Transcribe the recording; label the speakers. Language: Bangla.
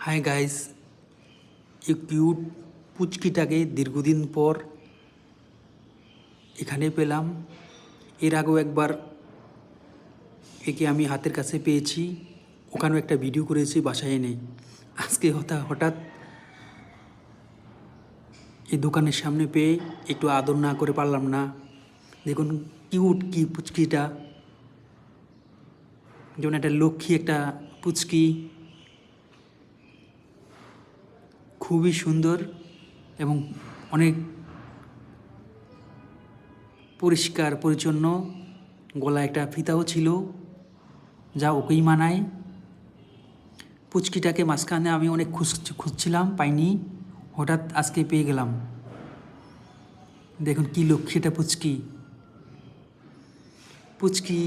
Speaker 1: হাই গাইস, এই কিউট পুচকিটাকে দীর্ঘদিন পর এখানে পেলাম। এর আগেও একবার একে আমি হাতের কাছে পেয়েছি, ওখানেও একটা ভিডিও করেছি বাসায় এনে। আজকে হঠাৎ এই দোকানের সামনে পেয়ে একটু আদর না করে পারলাম না। দেখুন কিউট কি পুচকিটা, যেমন একটা লক্ষ্মী একটা পুচকি, খুবই সুন্দর এবং অনেক পরিষ্কার পরিচ্ছন্ন। গলায় একটা ফিতাও ছিল, যা ওকেই মানায়। পুচকিটাকে মাঝখানে আমি অনেক খুঁজছিলাম, পাইনি, হঠাৎ আজকে পেয়ে গেলাম। দেখুন কি লক্ষ্মী এটা পুচকি। পুচকি